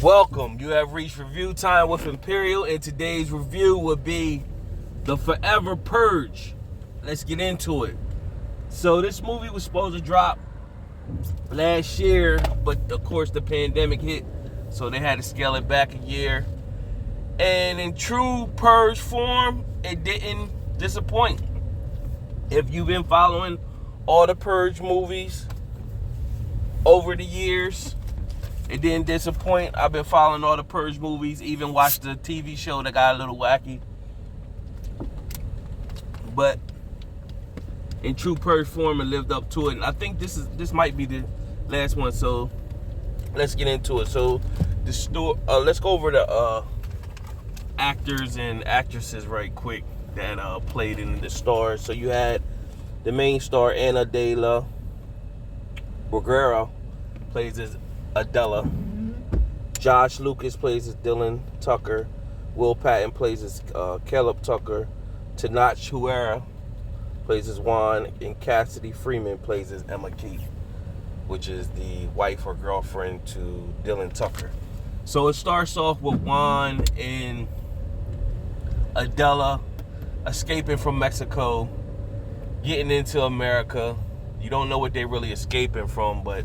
Welcome. You have reached review time with Imperial, and today's review would be The Forever Purge. Let's get into it. So this movie was supposed to drop last year, but of course the pandemic hit, so they had to scale it back a year. And in true Purge form, it didn't disappoint. If you've been following all the Purge movies over the years, it didn't disappoint. I've been following all the Purge movies, even watched the TV show that got a little wacky. But in true Purge form, it lived up to it. And I think this might be the last one. So let's get into it. So let's go over the actors and actresses right quick that played in the stars. So you had the main star, Adela and Juan, plays as Adela. Josh Lucas plays as Dylan Tucker. Will Patton plays as Caleb Tucker. Tanach Huera plays as Juan, and Cassidy Freeman plays as Emma Keith, which is the wife or girlfriend to Dylan Tucker. So it starts off with Juan and Adela escaping from Mexico, getting into America. You don't know what they're really escaping from, but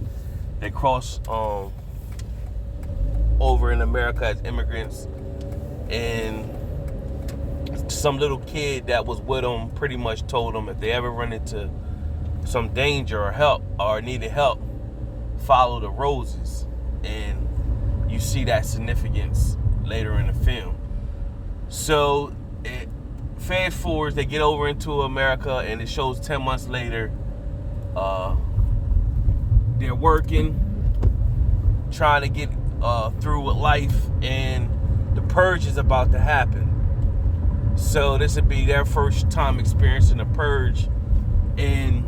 they cross over in America as immigrants, and some little kid that was with them pretty much told them if they ever run into some danger or help or needed help, follow the roses. And you see that significance later in the film. So it fast forwards, they get over into America, and it shows 10 months later. They're working, trying to get through with life, and the purge is about to happen. So this would be their first time experiencing the purge. And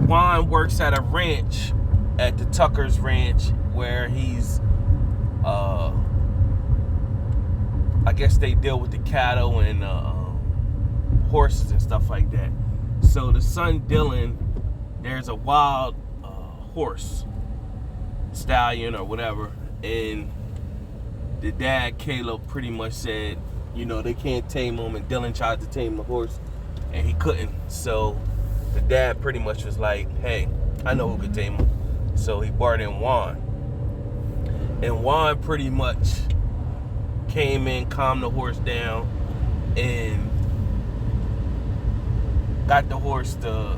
Juan works at a ranch, at the Tucker's ranch, where he's, I guess they deal with the cattle and horses and stuff like that. So the son Dylan, there's a wild horse, stallion or whatever, and the dad Caleb pretty much said, they can't tame him, and Dylan tried to tame the horse and he couldn't. So the dad pretty much was like, hey, I know who could tame him. So he brought in Juan, and Juan pretty much came in, calmed the horse down, and got the horse to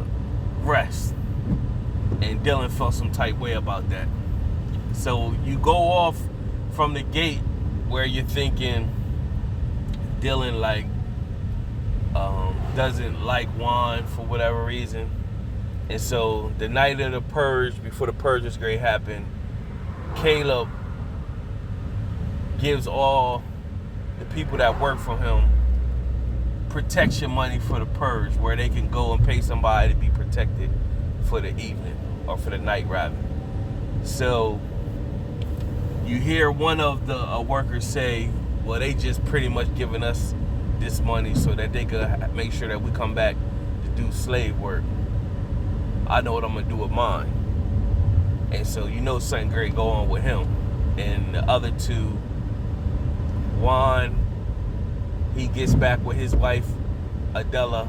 rest. And Dylan felt some type way about that. So you go off from the gate where you're thinking Dylan doesn't like Juan for whatever reason. And so the night of the purge, before the purge was going to happen, Caleb gives all the people that work for him protection money for the purge, where they can go and pay somebody to be protected for the evening, or for the night rather. So you hear one of the workers say, well, they just pretty much giving us this money so that they could make sure that we come back to do slave work. I know what I'm gonna do with mine. And so something great go on with him. And the other two, Juan, he gets back with his wife Adela,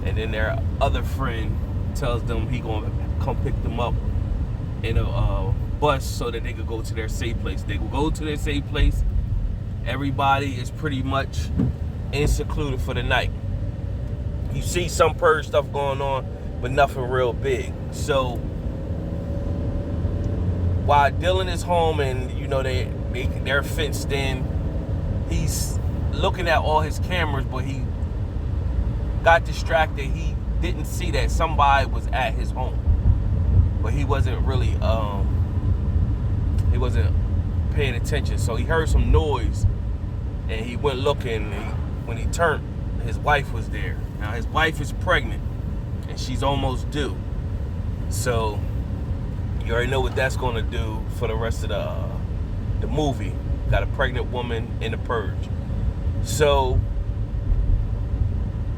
and then their other friend tells them he gonna come pick them up in a bus so that they could go to their safe place. They will go to their safe place. Everybody is pretty much secluded for the night. You see some purge stuff going on, but nothing real big. So while Dylan is home and they're fenced in, he's looking at all his cameras, but he got distracted. He didn't see that somebody was at his home, but he wasn't really paying attention. So he heard some noise, and he went looking. When he turned, his wife was there. Now his wife is pregnant, and she's almost due. So you already know what that's going to do for the rest of the movie. Got a pregnant woman in the purge. So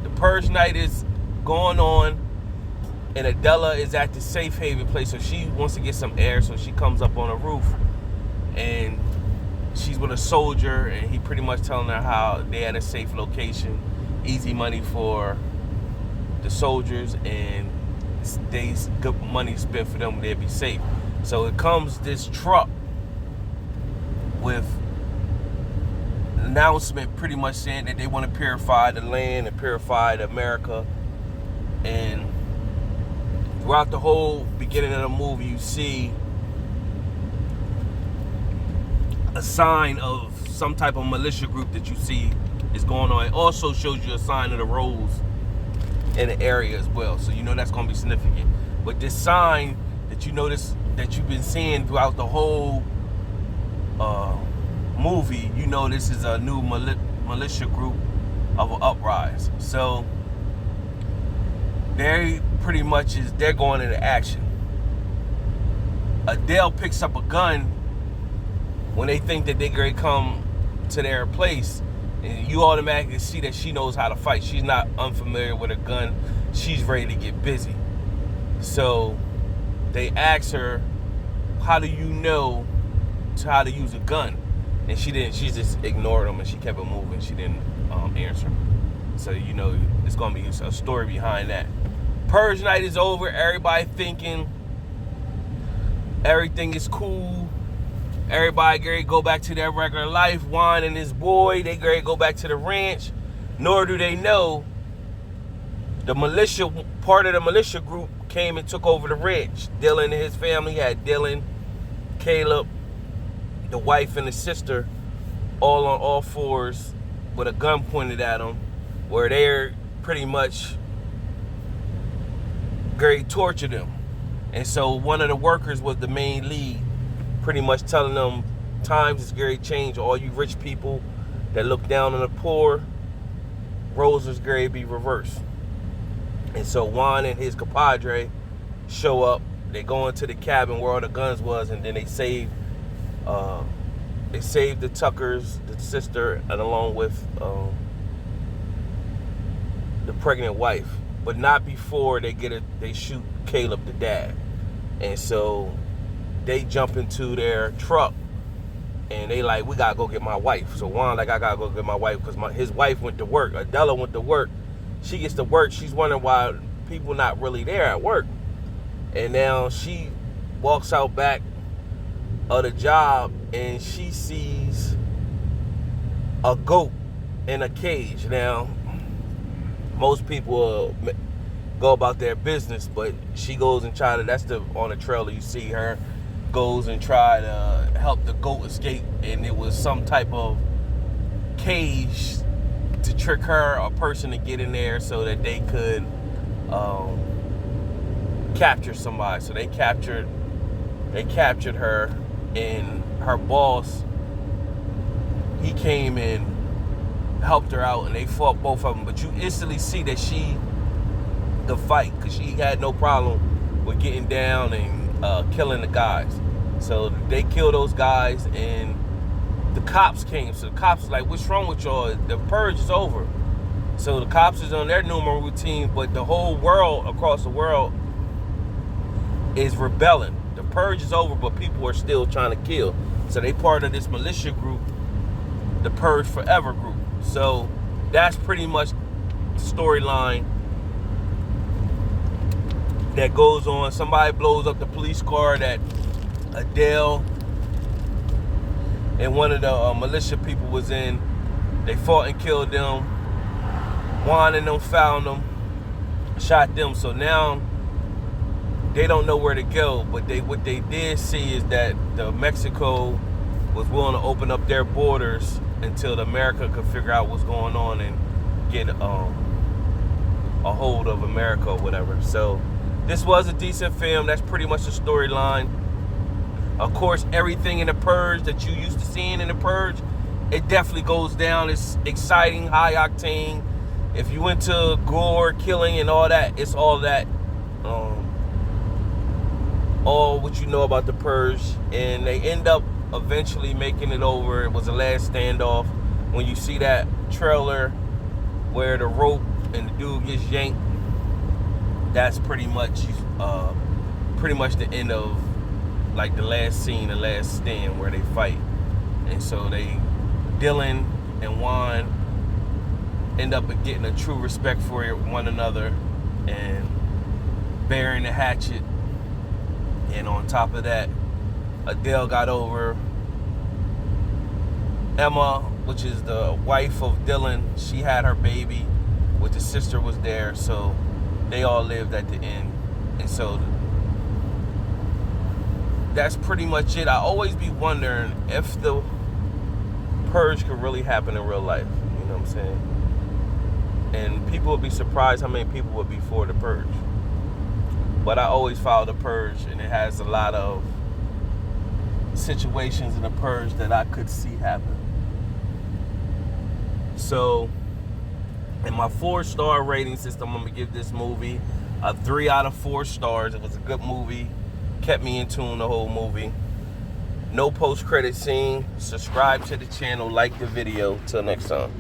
the purge night is going on, and Adela is at the safe haven place, so she wants to get some air, so she comes up on a roof and she's with a soldier, and he pretty much telling her how they had a safe location, easy money for the soldiers, and they good money spent for them, they'd be safe. So it comes this truck with an announcement pretty much saying that they want to purify the land and purify America. And throughout the whole beginning of the movie, you see a sign of some type of militia group that you see is going on. It also shows you a sign of the roads in the area as well, so you know that's going to be significant. But this sign that you notice that you've been seeing throughout the whole movie, you know this is a new militia group of an uprise. So they pretty much they're going into action. Adele picks up a gun when they think that they're going to come to their place, and you automatically see that she knows how to fight. She's not unfamiliar with a gun. She's ready to get busy. So they ask her, how do you know how to use a gun? And she didn't. She just ignored them, and she kept it moving. She didn't answer. So you know it's going to be a story behind that. Purge night is over. Everybody thinking everything is cool. Everybody ready to go back to their regular life. Juan and his boy, they ready to go back to the ranch. Nor do they know the militia, part of the militia group came and took over the ranch. Dylan and his family had Dylan, Caleb, the wife and the sister, all on all fours with a gun pointed at them, where they're pretty much ready to torture them. And so one of the workers was the main lead, pretty much telling them times is going to change. All you rich people that look down on the poor, roles is going to be reversed. And so Juan and his compadre show up. They go into the cabin where all the guns was, and then they save the Tuckers, the sister, and along with the pregnant wife, but not before they shoot Caleb, the dad. And so they jump into their truck, and they like, we gotta go get my wife. So Juan like, I gotta go get my wife because his wife went to work. Adela went to work. She gets to work. She's wondering why people not really there at work. And now she walks out back of the job, and she sees a goat in a cage. Now, most people go about their business, but she goes and on the trailer you see her goes and try to help the goat escape, and it was some type of cage to trick her, a person to get in there so that they could capture somebody. So they captured her, and her boss, he came and helped her out, and they fought both of them. But you instantly see that she could fight, because she had no problem with getting down and killing the guys. So they killed those guys, and the cops came. So the cops was like, what's wrong with y'all? The purge is over. So the cops is on their normal routine, but the whole world, across the world, is rebelling. The purge is over, but people are still trying to kill. So they part of this militia group, the Purge Forever group. So that's pretty much the storyline that goes on. Somebody blows up the police car that Adele and one of the militia people was in. They fought and killed them. Juan and them found them, shot them. So now they don't know where to go. But what they did see is that Mexico was willing to open up their borders until America could figure out what's going on and get a hold of America or whatever. So this was a decent film. That's pretty much the storyline. Of course, everything in the Purge that you used to seeing in the Purge, it definitely goes down. It's exciting, high octane. If you into gore, killing, and all that, it's all that. All what you know about the Purge. And they end up eventually making it over. It was the last standoff. When you see that trailer where the rope and the dude gets yanked, that's pretty much the end of like the last scene, the last stand where they fight. And so Dylan and Juan end up getting a true respect for one another and bearing the hatchet. And on top of that, Adele got over Emma, which is the wife of Dylan. She had her baby, which the sister was there, so they all lived at the end. And so that's pretty much it. I always be wondering if the Purge could really happen in real life. You know what I'm saying? And people would be surprised how many people would be for the Purge. But I always follow the Purge, and it has a lot of situations in the Purge that I could see happen. So, in my 4-star rating system, I'm going to give this movie a 3 out of 4 stars. It was a good movie. Kept me in tune the whole movie. No post-credit scene. Subscribe to the channel. Like the video. Till next time.